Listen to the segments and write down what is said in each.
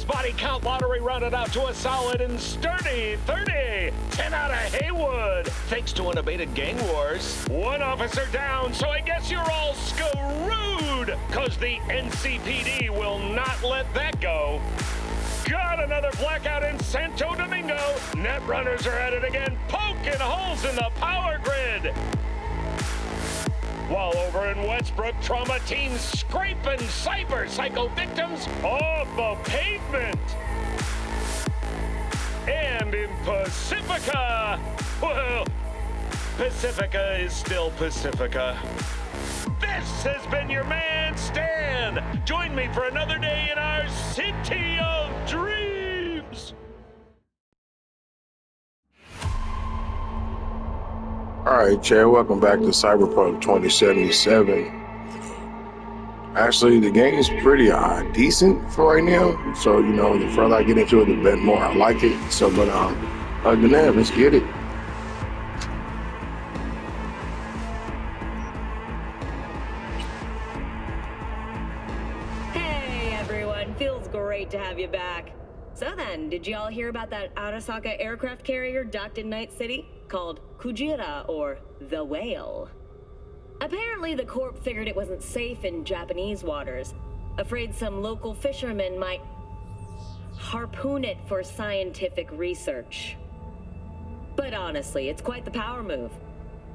Today's body count lottery rounded out to a solid and sturdy 30. 10 out of Haywood. Thanks to unabated gang wars. One officer down, so I guess you're all screwed. Cause the NCPD will not let that go. Got another blackout in Santo Domingo. Net runners are at it again, poking holes in the power grid. While over in Westbrook, trauma teams scraping cyber psycho victims off the pavement. And in Pacifica, well, Pacifica is still Pacifica. This has been your man, Stan. Join me for another day in our city of dreams. Alright, Chad, welcome back to Cyberpunk 2077. Actually, the game is pretty decent for right now. So, you know, the further I get into it, the more I like it. So, but other than that, let's get it. Hey, everyone. Feels great to have you back. So then, did you all hear about that Arasaka aircraft carrier docked in Night City? Called Kujira, or the Whale. Apparently the Corp figured it wasn't safe in Japanese waters, afraid some local fishermen might harpoon it for scientific research. But honestly, it's quite the power move.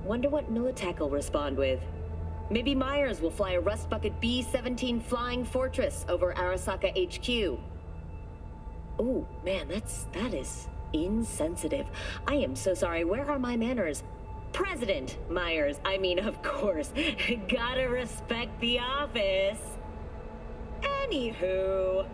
Wonder what Militech will respond with. Maybe Myers will fly a Rust Bucket B-17 Flying Fortress over Arasaka HQ. Ooh, man, that is insensitive. I am so sorry. Where are my manners? President Myers. I mean, of course. Gotta respect the office. Anywho.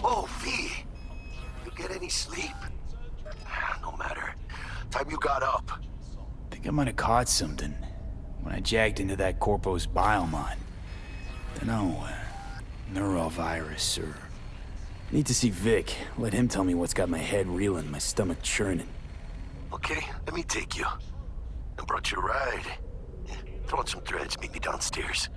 Oh, V! You get any sleep? No matter. Time you got up. Think I might have caught something when I jacked into that Corpo's biomon. Dunno, neurovirus or... Need to see Vic. Let him tell me what's got my head reeling, my stomach churning. Okay, let me take you. I brought you a ride. Throw on some threads, meet me downstairs.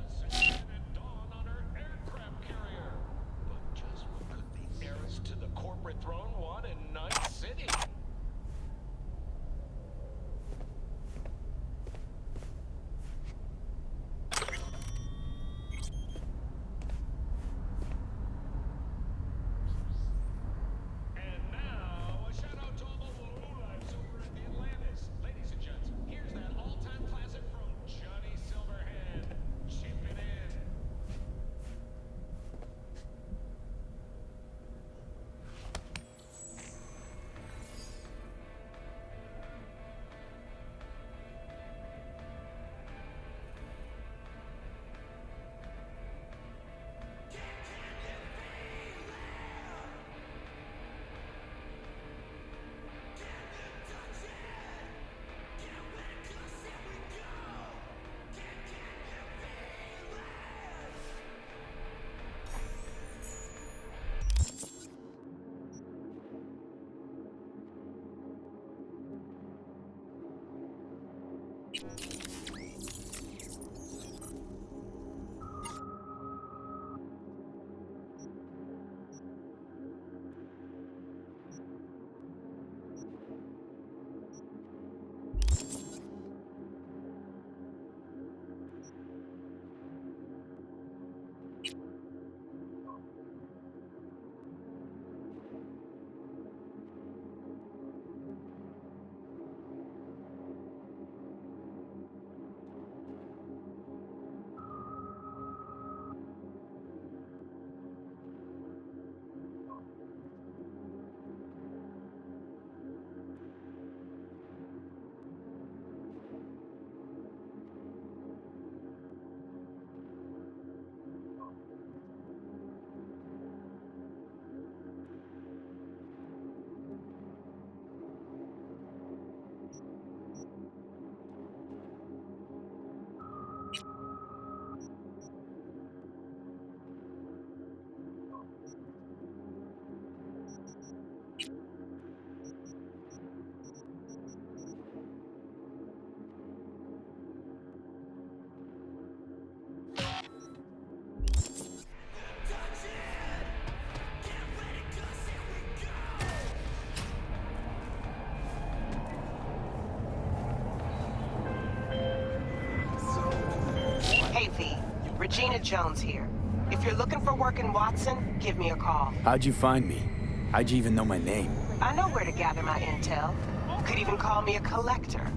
Hey, V. Regina Jones here. If you're looking for work in Watson, give me a call. How'd you find me? How'd you even know my name? I know where to gather my intel. You could even call me a collector.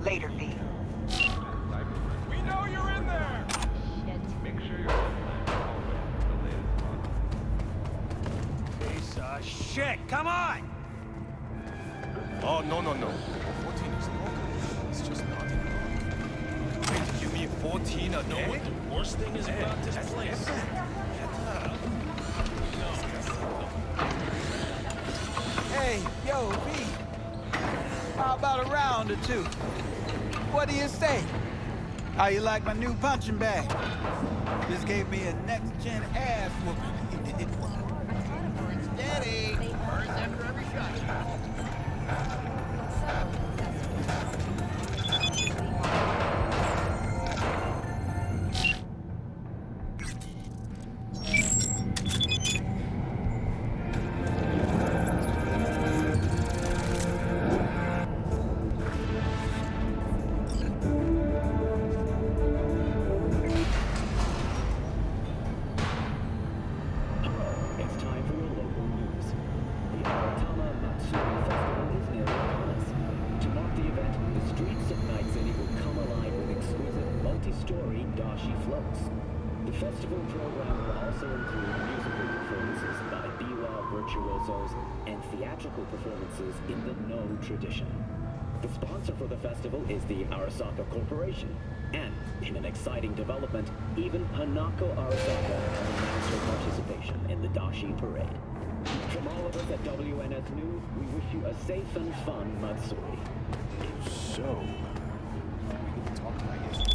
Later, V. We know you're in there! Make sure you're Piece of shit! Come on! Oh, no. 14 is local. It's just not enough. Wait, you mean 14 a day? Know what the worst thing is about this place? Hey, yo, V. How about a round or two? What do you say? How you like my new punching bag? Just gave me a next-gen ass whooping. Steady. Burns after every shot. festival program will also include musical performances by biwa virtuosos and theatrical performances in the No tradition. The sponsor for the festival is the Arasaka Corporation, and in an exciting development, even Hanako Arasaka has announced her participation in the Dashi Parade. From all of us at WNS News, we wish you a safe and fun Matsuri. So, we can talk, I guess.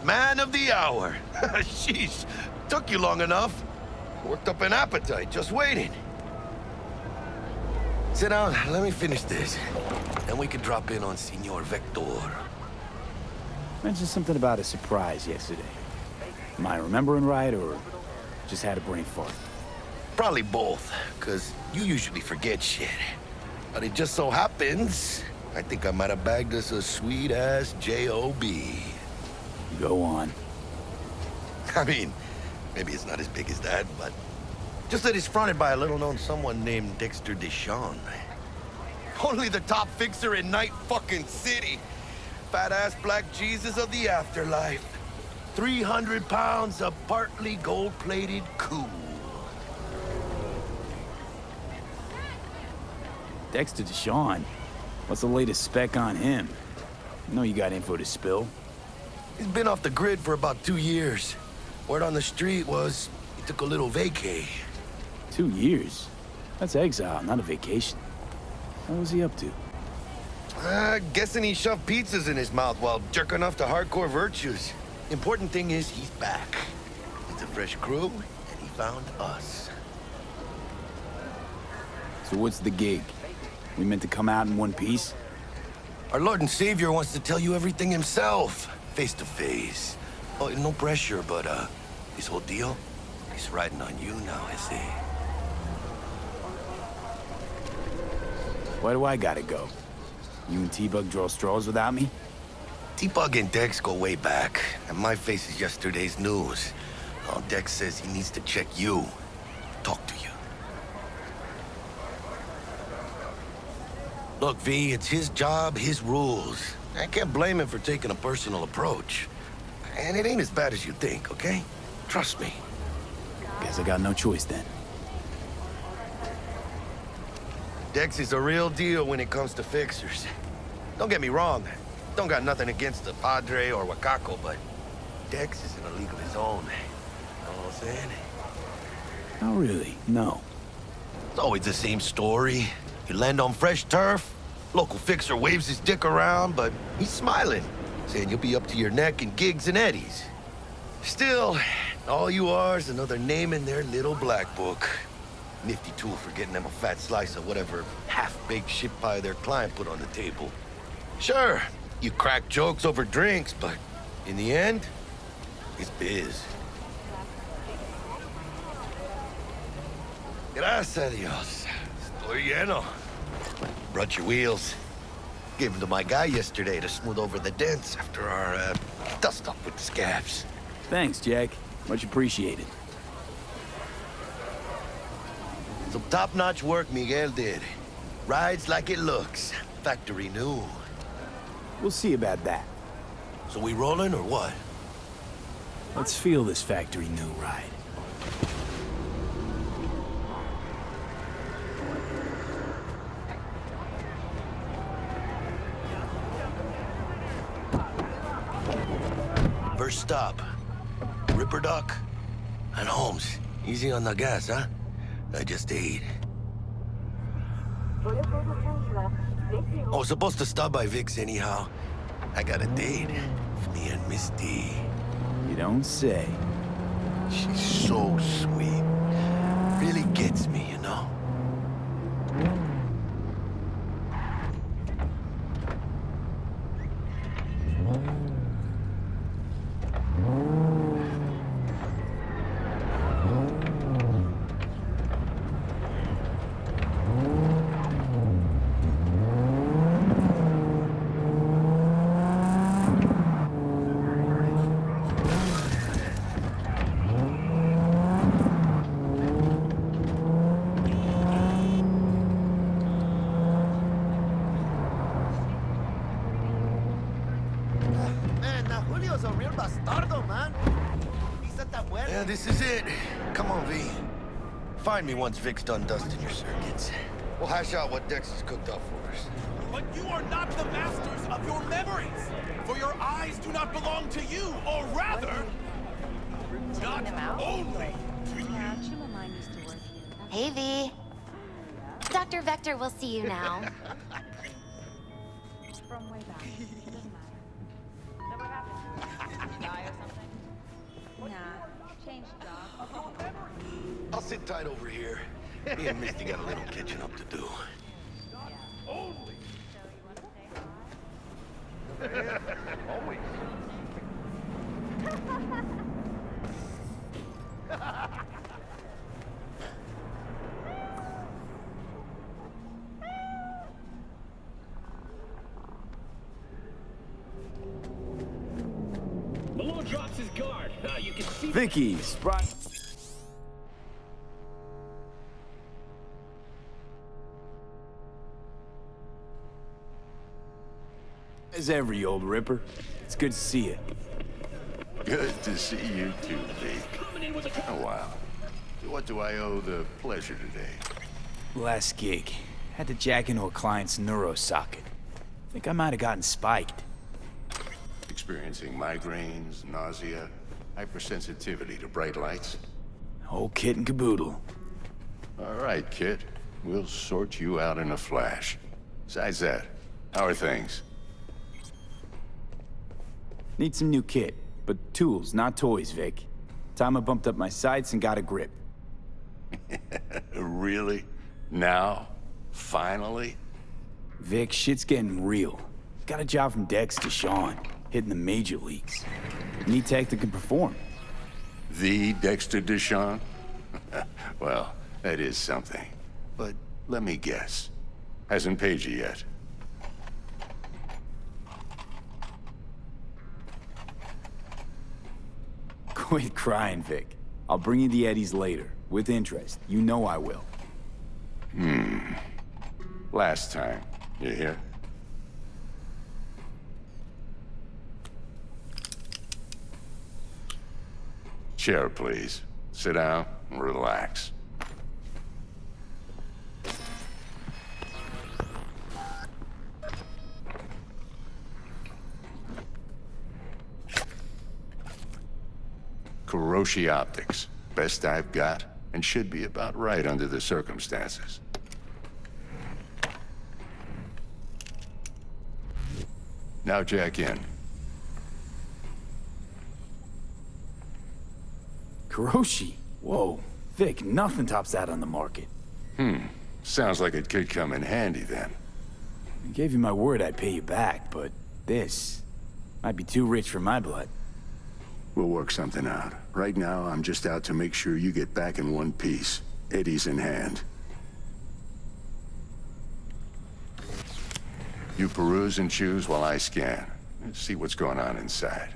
Man of the hour. Sheesh, took you long enough. Worked up an appetite, just waiting. Sit down, let me finish this. Then we can drop in on Senor Vector. Mentioned something about a surprise yesterday. Am I remembering right, or just had a brain fart? Probably both, because you usually forget shit. But it just so happens, I think I might have bagged us a sweet-ass J.O.B. Go on. I mean, maybe it's not as big as that, but just that it's fronted by a little-known someone named Dexter Deshawn. Only the top fixer in Night fucking City. Fat-ass black Jesus of the afterlife. 300 pounds of partly gold-plated cool. Dexter Deshawn? What's the latest spec on him? I know you got info to spill. He's been off the grid for about 2 years. Word on the street was he took a little vacay. 2 years? That's exile, not a vacation. What was he up to? Guessing he shoved pizzas in his mouth while jerking off to hardcore virtues. Important thing is he's back. It's a fresh crew, and he found us. So what's the gig? We meant to come out in one piece? Our Lord and Savior wants to tell you everything himself, face to face. Oh, no pressure, but this whole deal is riding on you now, I say. Why do I gotta go? You and T-Bug draw straws without me? T-Bug and Dex go way back, and my face is yesterday's news. Oh, Dex says he needs to check you, talk to you. Look, V, it's his job, his rules. I can't blame him for taking a personal approach. And it ain't as bad as you think, okay? Trust me. Guess I got no choice then. Dex is a real deal when it comes to fixers. Don't get me wrong. Don't got nothing against the Padre or Wakako, but Dex is in a league of his own. Know what I'm saying? Oh, really? No. It's always the same story. You land on fresh turf, local fixer waves his dick around, but he's smiling, saying you'll be up to your neck in gigs and eddies. Still, all you are is another name in their little black book. Nifty tool for getting them a fat slice of whatever half-baked shit pie their client put on the table. Sure, you crack jokes over drinks, but in the end, it's biz. Gracias a Dios. Estoy lleno. Brought your wheels. Gave them to my guy yesterday to smooth over the dents after our, dust-up with the scabs. Thanks, Jack. Much appreciated. Some top-notch work Miguel did. Rides like it looks. Factory new. We'll see about that. So we rolling or what? Let's feel this factory new ride. First stop. Ripperdoc and Holmes. Easy on the gas, huh? I just ate. I was supposed to stop by Vic's anyhow. I got a date. Me and Misty. You don't say. She's so sweet. Really gets me, you know? Yeah, this is it. Come on, V. Find me once Vic's done dusting your circuits. We'll hash out what Dex has cooked up for us. But you are not the masters of your memories, for your eyes do not belong to you, or rather, not only to you. Hey, V. Dr. Vector will see you now. From way back. It doesn't matter. So what happened? Die or something? Nah. Change job. I'll sit tight over here. Me and Misty got a little catching up to do. Only. So you want to say hi? Always. Malone drops his guard. You can see. Vicky, Sprite. As every old ripper. It's good to see you. Good to see you too, Vic. Oh, wow. What do I owe the pleasure today? Last gig. Had to jack into a client's neuro socket. Think I might have gotten spiked. Experiencing migraines, nausea, hypersensitivity to bright lights? Whole kit and caboodle. All right, kid. We'll sort you out in a flash. Besides that, How are things? Need some new kit, but tools, not toys, Vic. Time I bumped up my sights and got a grip. Really? Now? Finally? Vic, shit's getting real. Got a job from Dex to Sean, hitting the major leagues. Need tech that can perform. The Dexter Deshawn? Well, that is something. But let me guess. Hasn't paid you yet. Quit crying, Vic. I'll bring you the eddies later, with interest. You know I will. Last time. You hear? Chair, please. Sit down and relax. Kuroshi Optics. Best I've got, and should be about right under the circumstances. Now jack in. Kuroshi? Whoa. Vic, nothing tops that on the market. Sounds like it could come in handy then. I gave you my word I'd pay you back, but this might be too rich for my blood. We'll work something out. Right now, I'm just out to make sure you get back in one piece. Eddie's in hand. You peruse and choose while I scan. Let's see what's going on inside.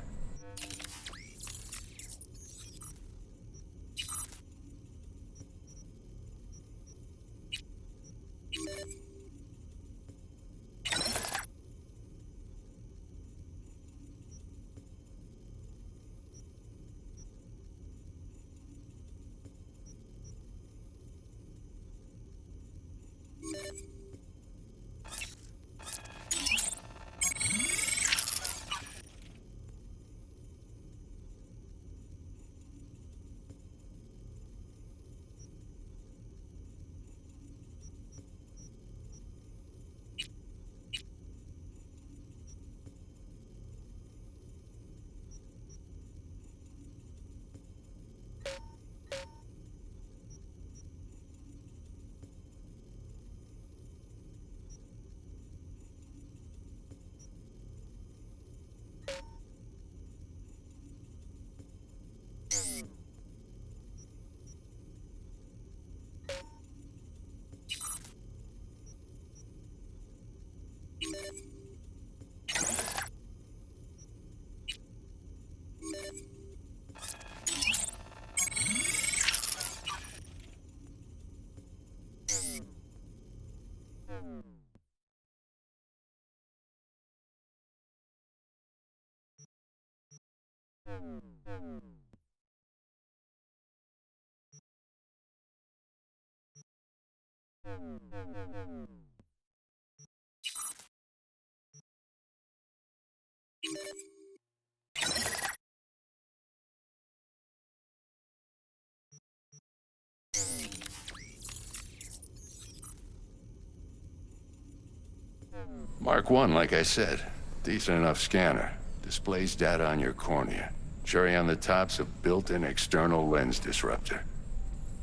Mark 1, like I said. Decent enough scanner. Displays data on your cornea. Cherry on the top's a built-in external lens disruptor.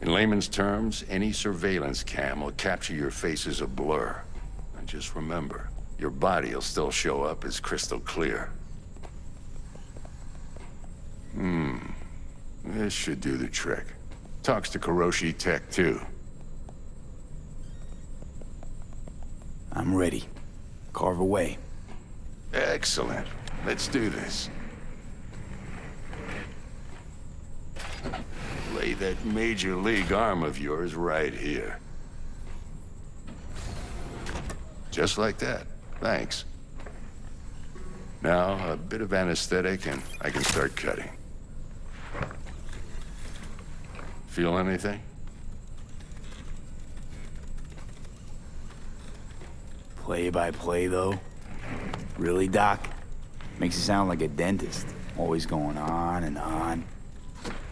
In layman's terms, any surveillance cam will capture your face as a blur. And just remember, your body will still show up as crystal clear. This should do the trick. Talks to Kuroshi Tech, too. I'm ready. Carve away. Excellent. Let's do this. Lay that major league arm of yours right here. Just like that. Thanks. Now, a bit of anesthetic and I can start cutting. Feel anything? Play by play, though? Really, Doc? Makes you sound like a dentist. Always going on and on.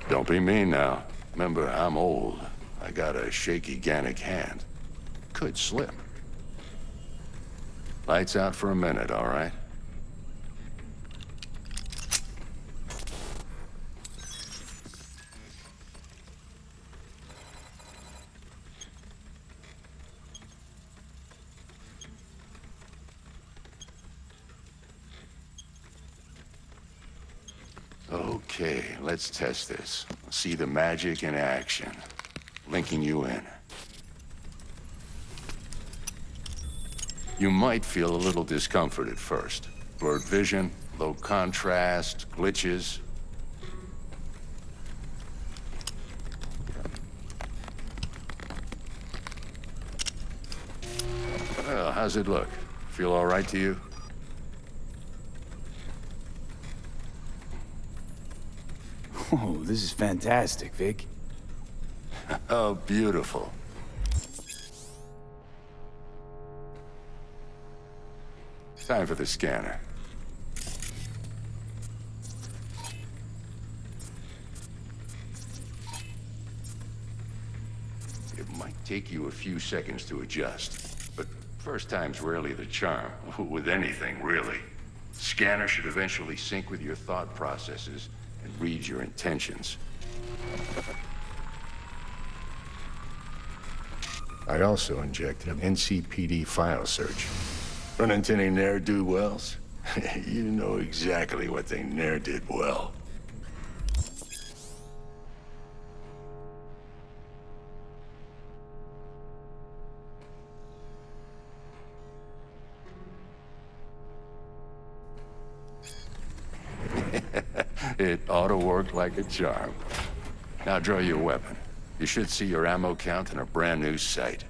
Don't be mean now. Remember, I'm old. I got a shaky Gannic hand. Could slip. Lights out for a minute, all right? Okay, let's test this. See the magic in action. Linking you in. You might feel a little discomfort at first. Blurred vision, low contrast, glitches. Well, how's it look? Feel all right to you? Oh, this is fantastic, Vic. Oh, beautiful. Time for the scanner. It might take you a few seconds to adjust, but first time's rarely the charm, with anything, really. Scanner should eventually sync with your thought processes and read your intentions. I also injected an NCPD file search. Run into any ne'er-do-wells? You know exactly what they ne'er did well. It ought to work like a charm. Now draw your weapon. You should see your ammo count in a brand new sight.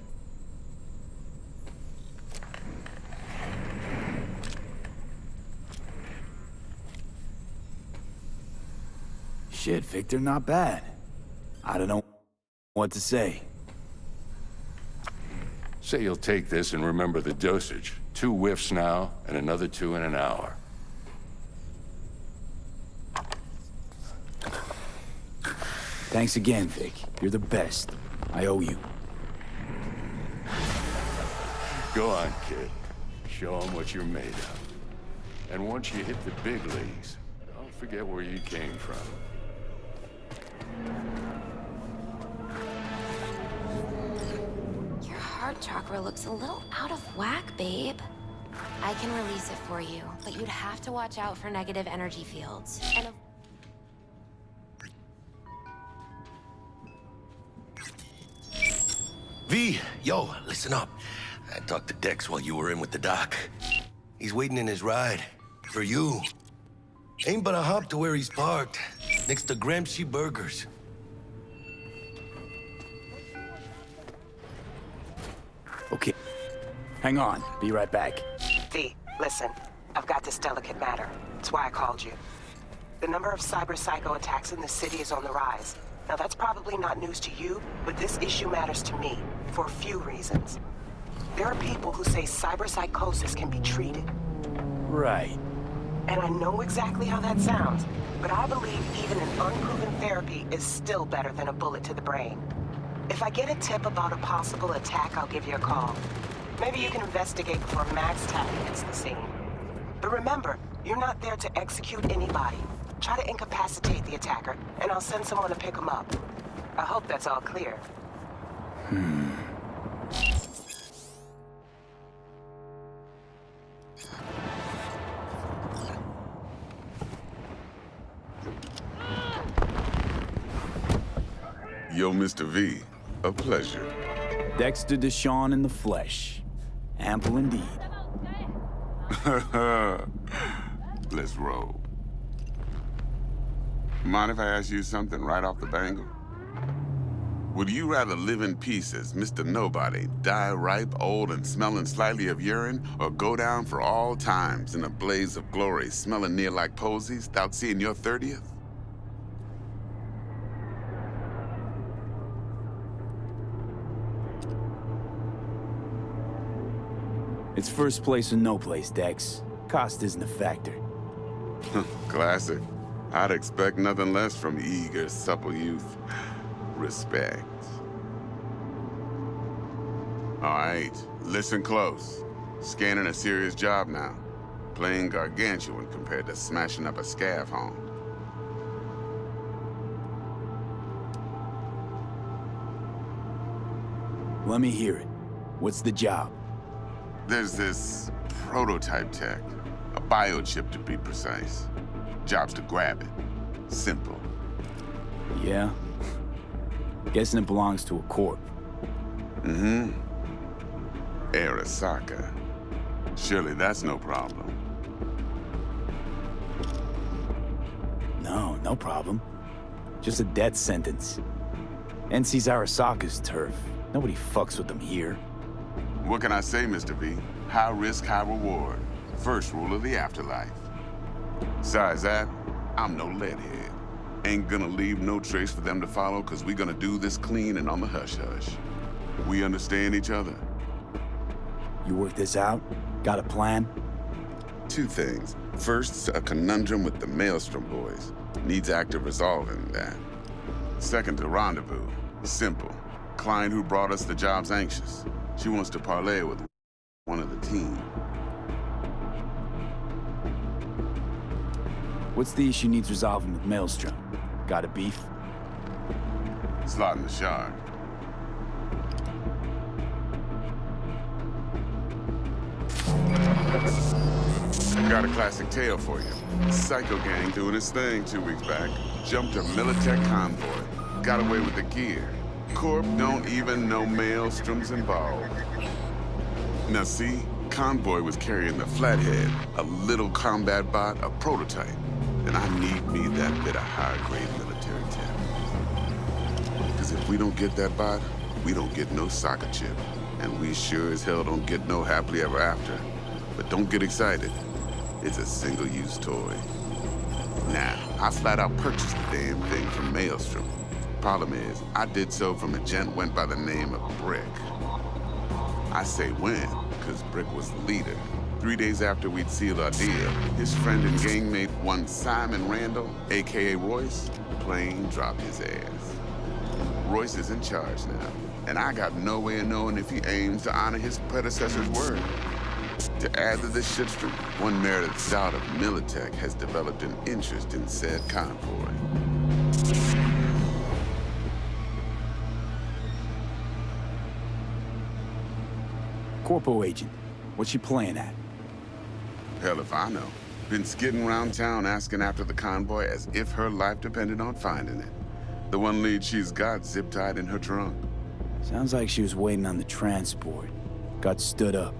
Shit, Victor, not bad. I don't know what to say. Say you'll take this and remember the dosage. 2 whiffs now, and another 2 in an hour. Thanks again, Vic. You're the best. I owe you. Go on, kid. Show them what you're made of. And once you hit the big leagues, don't forget where you came from. Your heart chakra looks a little out of whack, babe. I can release it for you, but you'd have to watch out for negative energy fields. And V, yo, listen up. I talked to Dex while you were in with the doc. He's waiting in his ride. For you. Ain't but a hop to where he's parked. Next to Gramsci Burgers. Okay. Hang on. Be right back. V, listen. I've got this delicate matter. That's why I called you. The number of cyber-psycho attacks in the city is on the rise. Now, that's probably not news to you, but this issue matters to me for a few reasons. There are people who say cyberpsychosis can be treated. Right. And I know exactly how that sounds, but I believe even an unproven therapy is still better than a bullet to the brain. If I get a tip about a possible attack, I'll give you a call. Maybe you can investigate before Max Tappy hits the scene. But remember, you're not there to execute anybody. Try to incapacitate the attacker, and I'll send someone to pick him up. I hope that's all clear. Yo, Mr. V, a pleasure. Dexter Deshawn in the flesh. Ample indeed. Let's roll. Mind if I ask you something right off the bangle? Would you rather live in peace as Mr. Nobody, die ripe, old, and smelling slightly of urine, or go down for all times in a blaze of glory, smelling near like posies, without seeing your 30th? It's first place or no place, Dex. Cost isn't a factor. Classic. I'd expect nothing less from eager, supple youth. Respect. All right, listen close. Scanning a serious job now. Playing gargantuan compared to smashing up a scav home. Let me hear it. What's the job? There's this prototype tech. A biochip to be precise. Job's to grab it. Simple. Yeah? Guessing it belongs to a corp. Mm-hmm. Arasaka. Surely that's no problem. No problem. Just a death sentence. NC's Arasaka's turf. Nobody fucks with them here. What can I say, Mr. V? High risk, high reward. First rule of the afterlife. Besides that, I'm no leadhead. Ain't gonna leave no trace for them to follow, cause we gonna do this clean and on the hush-hush. We understand each other? You work this out? Got a plan? Two things. First, a conundrum with the Maelstrom boys. Needs active resolving that. Second, a rendezvous. Simple. Client who brought us the job's anxious. She wants to parlay with one of the team. What's the issue needs resolving with Maelstrom? Got a beef? Slotting the shard. Got a classic tale for you. Psycho gang doing his thing 2 weeks back. Jumped a Militech convoy. Got away with the gear. Corp don't even know Maelstrom's involved. Now see, convoy was carrying the Flathead, a little combat bot, a prototype. And I need me that bit of high-grade military tech. Because if we don't get that bot, we don't get no soccer chip. And we sure as hell don't get no happily ever after. But don't get excited. It's a single-use toy. Now, I flat out purchased the damn thing from Maelstrom. Problem is, I did so from a gent went by the name of Brick. I say when, because Brick was the leader. 3 days after we'd sealed our deal, his friend and gangmate, one Simon Randall, aka Royce, plain dropped his ass. Royce is in charge now, and I got no way of knowing if he aims to honor his predecessor's word. To add to this shitstream, one Meredith Dowd of Militech has developed an interest in said convoy. Corpo agent, what's she playing at? Hell if I know. Been skidding around town asking after the convoy as if her life depended on finding it. The one lead she's got zip-tied in her trunk. Sounds like she was waiting on the transport. Got stood up.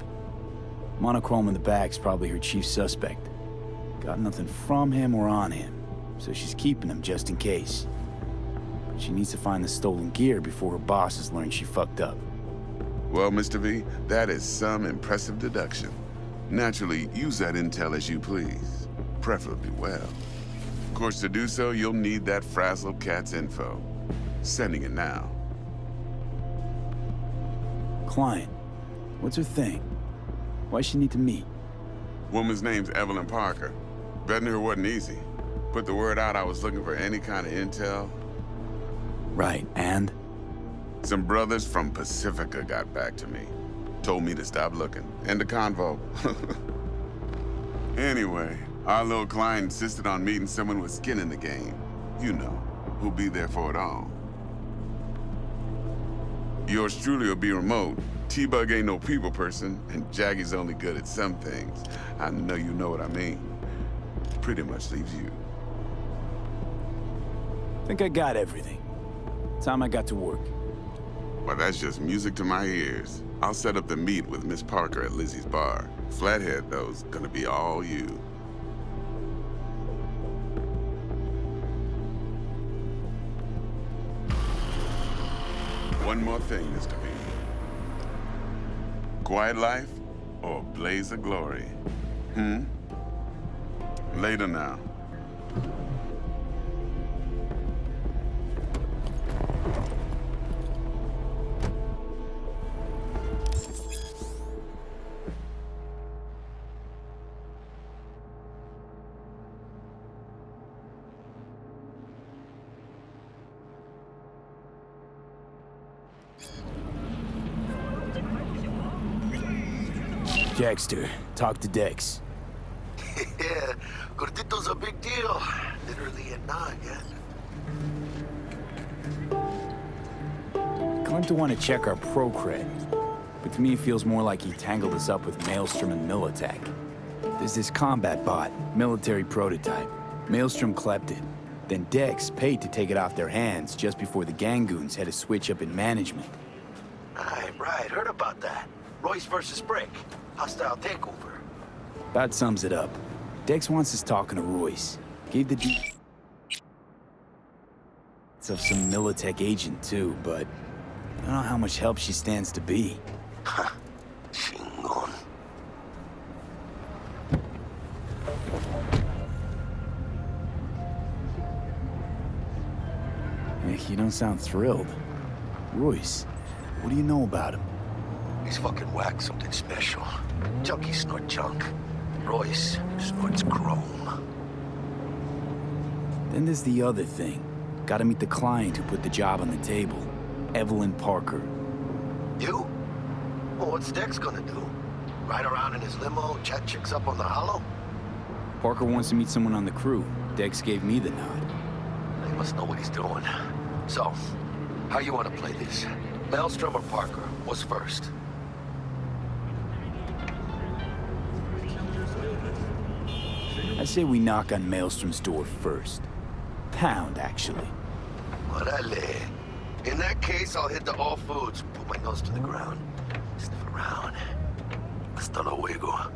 Monochrome in the back's probably her chief suspect. Got nothing from him or on him, so she's keeping him just in case. But she needs to find the stolen gear before her bosses learn she fucked up. Well, Mr. V, that is some impressive deduction. Naturally, use that intel as you please. Preferably well. Of course, to do so, you'll need that Frazzle Cat's info. Sending it now. Client, what's her thing? Why's she need to meet? Woman's name's Evelyn Parker. Betting her wasn't easy. Put the word out I was looking for any kind of intel. Right, and? Some brothers from Pacifica got back to me. Told me to stop looking. End the convo. Anyway, our little client insisted on meeting someone with skin in the game. You know, who'll be there for it all. Yours truly will be remote. T-Bug ain't no people person, and Jaggy's only good at some things. I know you know what I mean. Pretty much leaves you. Think I got everything. Time I got to work. Well, that's just music to my ears. I'll set up the meet with Miss Parker at Lizzie's bar. Flathead, though's gonna be all you. One more thing, Mr. V. Quiet life or blaze of glory? Later now. Jackster, talk to Dex. Yeah, Gordito's a big deal. Literally and not, yeah. Claimed to want to check our pro cred, but to me it feels more like he tangled us up with Maelstrom and Militech. There's this combat bot, military prototype. Maelstrom clept it. Then Dex paid to take it off their hands just before the Gangoons had a switch up in management. Right, heard about that. Royce versus Brick. Hostile takeover. About sums it up. Dex wants us talking to Royce. Gave the details of some Militech agent too, but I don't know how much help she stands to be. Chingon. You don't sound thrilled. Royce, what do you know about him? He's fucking whack, something special. Junkies snort junk. Royce snorts chrome. Then there's the other thing. Gotta meet the client who put the job on the table. Evelyn Parker. You? Well, what's Dex gonna do? Ride around in his limo, chat chicks up on the hollow? Parker wants to meet someone on the crew. Dex gave me the nod. He must know what he's doing. So, how you want to play this? Maelstrom or Parker? What's first? I say we knock on Maelstrom's door first. Pound, actually. Orale. In that case, I'll hit the all foods, put my nose to the ground, sniff around. Hasta luego.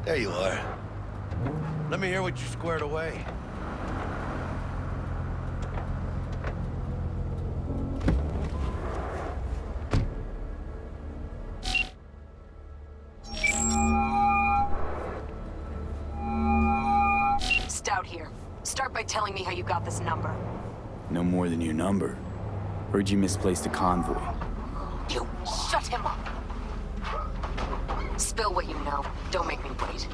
There you are. Let me hear what you squared away. Stout here. Start by telling me how you got this number. No more than your number. Heard you misplaced a convoy. You shut him up. Spill what you know. Don't make me wait.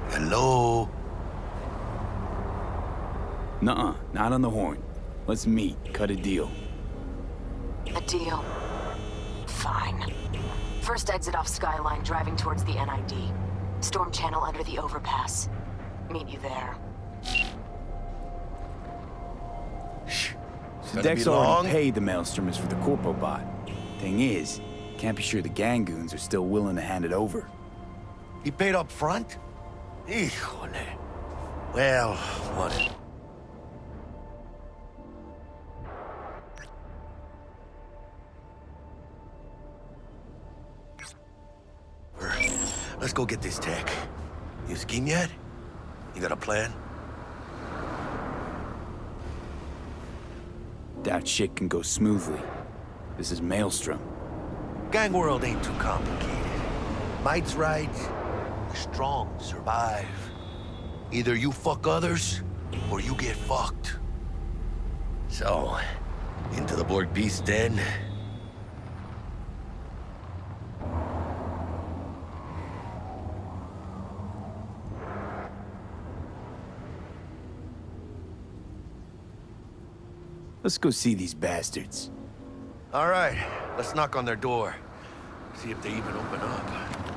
Hello? Nuh-uh, not on the horn. Let's meet, cut a deal. A deal. Fine. First exit off Skyline, driving towards the NID. Storm channel under the overpass. Meet you there. Dex already paid the Maelstromers for the Corpo bot. Thing is, can't be sure the Gangoons are still willing to hand it over. He paid up front? Híjole. Well, what? Let's go get this tech. You scheme yet? You got a plan? Doubt shit can go smoothly. This is Maelstrom. Gang world ain't too complicated. Might's right. The strong survive. Either you fuck others, or you get fucked. So, into the Borg Beast Den. Let's go see these bastards. All right, let's knock on their door. See if they even open up.